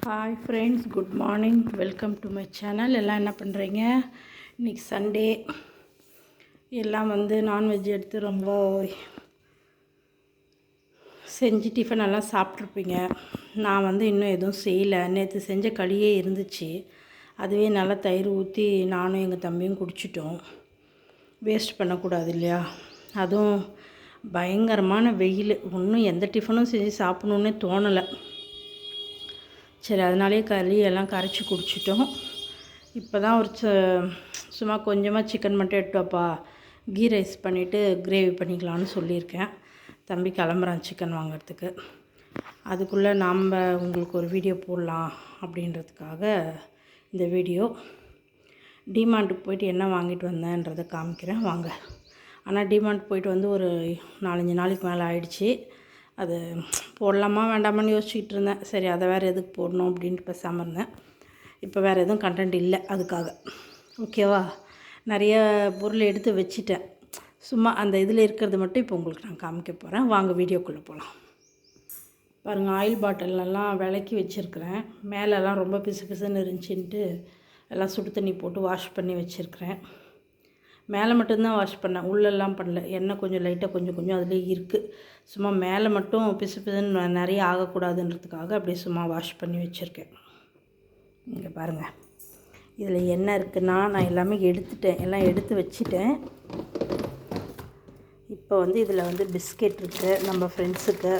Hi friends, good morning. Welcome to my channel. எல்லாம் என்ன பண்ணுறீங்க? இன்றைக்கி சண்டே. எல்லாம் நான்வெஜ் எடுத்து ரொம்ப செஞ்சு டிஃபனெல்லாம் சாப்பிட்ருப்பீங்க. நான் இன்னும் எதுவும் செய்யலை. நேற்று செஞ்ச களியே இருந்துச்சு. அதுவே நல்லா தயிர் ஊற்றி நானும் எங்கள் தம்பியும் குடிச்சிட்டோம். வேஸ்ட் பண்ணக்கூடாது இல்லையா? அதுவும் பயங்கரமான வெயில். ஒன்றும் எந்த டிஃபனும் செஞ்சு சாப்பிட்ணுன்னே தோணலை. சரி, அதனாலே எல்லாம் கரைச்சி குடிச்சிட்டோம். இப்போ தான் சும்மா கொஞ்சமாக சிக்கன் மட்டும் எடுத்துவாப்பா, கீ ரைஸ் பண்ணிவிட்டு கிரேவி பண்ணிக்கலான்னு சொல்லியிருக்கேன். தம்பி கிளம்புறான் சிக்கன் வாங்கிறதுக்கு. அதுக்குள்ளே நாம் உங்களுக்கு ஒரு வீடியோ போடலாம் அப்படின்றதுக்காக இந்த வீடியோ. டிமார்ட்டுக்கு போயிட்டு என்ன வாங்கிட்டு வந்தேன்றதை காமிக்கிறேன் வாங்க. ஆனால் டிமார்ட் போயிட்டு ஒரு 4-5 நாளைக்கு மேலே ஆயிடுச்சு. அது போடலாமா வேண்டாமான்னு யோசிச்சுக்கிட்டு இருந்தேன். சரி, அதை வேறு எதுக்கு போடணும் அப்படின்ட்டு பேசாமல் இருந்தேன். இப்போ வேறு எதுவும் கண்டென்ட் இல்லை அதுக்காக. ஓகேவா? நிறைய பொருள் எடுத்து வச்சிட்டேன். சும்மா அந்த இதில் இருக்கிறது மட்டும் இப்போ உங்களுக்கு நான் காமிக்க போகிறேன். வாங்க வீடியோக்குள்ளே போகலாம். பாருங்கள், ஆயில் பாட்டிலெல்லாம் விளக்கி வச்சுருக்கிறேன். மேலெல்லாம் ரொம்ப பிசு பிசுன்னு இருந்துச்சுன்ட்டு எல்லாம் சுடு தண்ணி போட்டு வாஷ் பண்ணி வச்சுருக்கிறேன். மேலே மட்டும்தான் வாஷ் பண்ணேன், உள்ளெல்லாம் பண்ணல. எண்ணெய் கொஞ்சம் லைட்டாக கொஞ்சம் அதுலேயே இருக்குது. சும்மா மேலே மட்டும் பிசு பிசுன்னு நிறைய ஆகக்கூடாதுன்றதுக்காக அப்படியே சும்மா வாஷ் பண்ணி வச்சுருக்கேன். இங்கே பாருங்கள், இதில் என்ன இருக்குன்னா, நான் எல்லாமே எடுத்துட்டேன், எல்லாம் எடுத்து வச்சுட்டேன். இப்போ இதில் பிஸ்கெட் இருக்குது. நம்ம ஃப்ரெண்ட்ஸுக்கு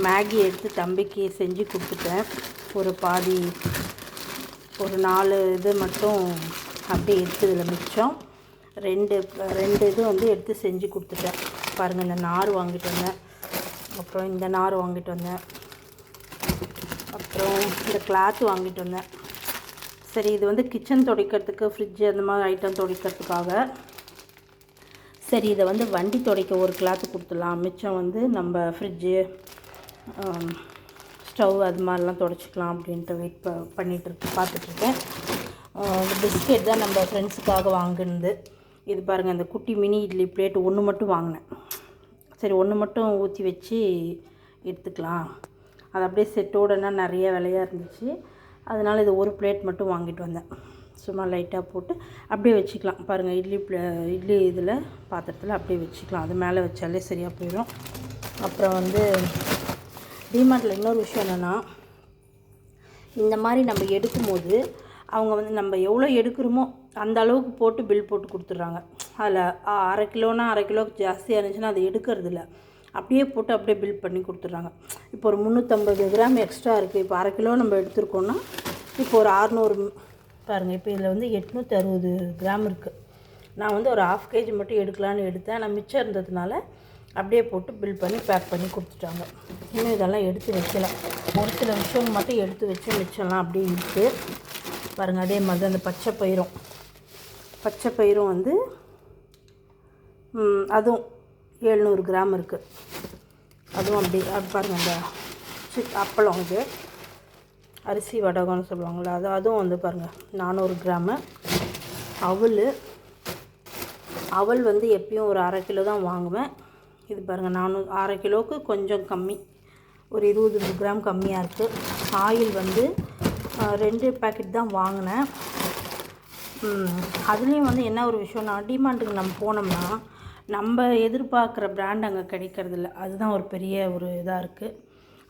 மேகி எடுத்து தம்பிக்கு செஞ்சு கொடுத்துட்டேன். ஒரு பாதி, ஒரு 4 இது மட்டும் அப்படியே எடுத்து இதில் மிச்சம். ரெண்டு இது எடுத்து செஞ்சு கொடுத்துட்டேன். பாருங்கள், இந்த நார் வாங்கிட்டு வந்தேன், அப்புறம் இந்த நார் வாங்கிட்டு வந்தேன், அப்புறம் இந்த கிளாத்து வாங்கிட்டு வந்தேன். சரி, இது கிச்சன் துடைக்கிறதுக்கு, ஃப்ரிட்ஜு அந்த மாதிரி ஐட்டம் துடைக்கிறதுக்காக. சரி, இதை வண்டி துடைக்க ஒரு கிளாத்து கொடுத்துடலாம். மிச்சம் நம்ம ஃப்ரிட்ஜு, ஸ்டவ் அது மாதிரிலாம் துடைச்சிக்கலாம் அப்படின்ட்டு வெயிட் பார்த்துட்ருக்கேன். இந்த பிஸ்கெட் தான் நம்ம ஃப்ரெண்ட்ஸுக்காக வாங்கினது. இது பாருங்கள், இந்த குட்டி மினி இட்லி பிளேட் ஒன்று மட்டும் வாங்கினேன். சரி, ஒன்று மட்டும் ஊற்றி வச்சு எடுத்துக்கலாம். அது அப்படியே செட்டோடனா நிறைய விலையாக இருந்துச்சு. அதனால் இது ஒரு பிளேட் மட்டும் வாங்கிட்டு வந்தேன். சும்மா லைட்டாக போட்டு அப்படியே வச்சுக்கலாம். பாருங்கள், இட்லி இதில் பாத்திரத்தில் அப்படியே வச்சுக்கலாம். அது மேலே வச்சாலே சரியாக போயிடும். அப்புறம் டிமார்ட்டில் இன்னொரு விஷயம் என்னென்னா, இந்த மாதிரி நம்ம எடுக்கும்போது அவங்க நம்ம எவ்வளோ எடுக்கிறோமோ அந்த அளவுக்கு போட்டு பில் போட்டு கொடுத்துட்றாங்க. அதில் 1/2 கிலோனா 1/2 கிலோவுக்கு ஜாஸ்தியாக இருந்துச்சுன்னா அதை எடுக்கிறதில்ல, அப்படியே போட்டு அப்படியே பில் பண்ணி கொடுத்துட்றாங்க. இப்போ ஒரு 350 கிராம் எக்ஸ்ட்ரா இருக்குது. இப்போ 1/2 கிலோ நம்ம எடுத்துருக்கோன்னா இப்போ ஒரு 600 பாருங்கள். இப்போ இதில் 860 கிராம் இருக்குது. நான் ஒரு 1/2 கேஜி மட்டும் எடுக்கலான்னு எடுத்தேன். ஆனால் மிச்சம் இருந்ததுனால அப்படியே போட்டு பில் பண்ணி பேக் பண்ணி கொடுத்துட்டாங்க. இன்னும் இதெல்லாம் எடுத்து வைக்கலாம். ஒரு சில விஷயம் மட்டும் எடுத்து வச்சு மிச்சம்லாம் அப்படியே இருக்குது. பாருங்கள், அதே மாதிரி அந்த பச்சை பயிரும் அதுவும் 700 கிராம் இருக்குது. அதுவும் அப்படி பாருங்கள். அந்த அப்பளம், இது அரிசி வடகம்னு சொல்லுவாங்களா, அதுவும் பாருங்கள் 400 கிராமு. அவல் எப்பயும் ஒரு 1/2 கிலோ தான் வாங்குவேன். இது பாருங்கள், 1/2 கிலோவுக்கு கொஞ்சம் கம்மி, ஒரு 20 கிராம் கம்மியாக இருக்குது. ஆயில் 2 பேக்கெட் தான் வாங்கினேன். அதுலேயும் என்ன ஒரு விஷயம்னா, டிமார்ட்டுக்கு நம்ம போனோம்னா நம்ம எதிர்பார்க்குற பிராண்ட் அங்கே கிடைக்கிறதில்ல. அதுதான் ஒரு பெரிய ஒரு இதாக இருக்குது.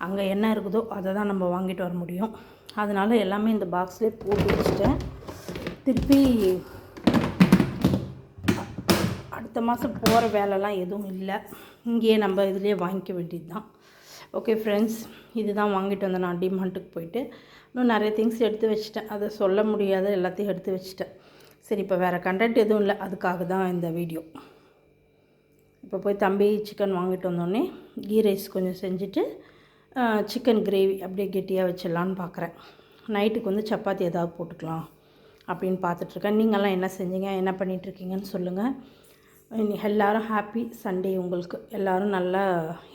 அங்கே என்ன இருக்குதோ அதை தான் நம்ம வாங்கிட்டு வர முடியும். அதனால் எல்லாமே இந்த பாக்ஸ்லேயே போட்டு வச்சுட்டேன். திருப்பி அடுத்த மாதம் போகிற வேலைலாம் எதுவும் இல்லை. இங்கேயே நம்ம இதிலே வாங்கிக்க வேண்டியது தான். ஓகே ஃப்ரெண்ட்ஸ், இது தான் வாங்கிட்டு வந்தேன் நான் டிமார்ட்டுக்கு போயிட்டு. இன்னும் நிறைய திங்ஸ் எடுத்து வச்சுட்டேன். அதை சொல்ல முடியாத எல்லாத்தையும் எடுத்து வச்சுட்டேன். சரி, இப்போ வேறு கண்டென்ட் எதுவும் இல்லை, அதுக்காக தான் இந்த வீடியோ. இப்போ போய் தம்பி சிக்கன் வாங்கிட்டு வந்தோடனே கீ ரைஸ் கொஞ்சம் செஞ்சுட்டு சிக்கன் கிரேவி அப்படியே கெட்டியாக வச்சிடலான்னு பார்க்குறேன். நைட்டுக்கு சப்பாத்தி ஏதாவது போட்டுக்கலாம் அப்படின்னு பார்த்துட்ருக்கேன். நீங்கள்லாம் என்ன செஞ்சீங்க, என்ன பண்ணிகிட்ருக்கீங்கன்னு சொல்லுங்கள். எல்லோரும் ஹாப்பி சண்டே. உங்களுக்கு எல்லோரும் நல்லா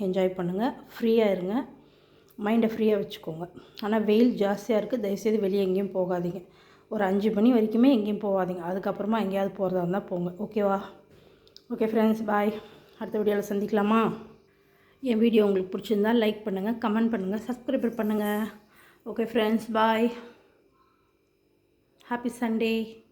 என்ஜாய் பண்ணுங்கள், ஃப்ரீயாக இருங்க, மைண்டை ஃப்ரீயாக வச்சுக்கோங்க. ஆனால் வெயில் ஜாஸ்தியாக இருக்குது. தயவுசெய்து வெளியே எங்கேயும் போகாதீங்க. ஒரு 5 மணி வரைக்குமே எங்கேயும் போகாதீங்க. அதுக்கப்புறமா எங்கேயாவது போகிறதா இருந்தால் போங்க. ஓகேவா? ஓகே ஃப்ரெண்ட்ஸ், பாய். அடுத்த வீடியோவில் சந்திக்கலாமா? என் வீடியோ உங்களுக்கு பிடிச்சிருந்தால் லைக் பண்ணுங்கள், கமெண்ட் பண்ணுங்கள், சப்ஸ்கிரைப் பண்ணுங்கள். Okay friends, bye. Happy Sunday.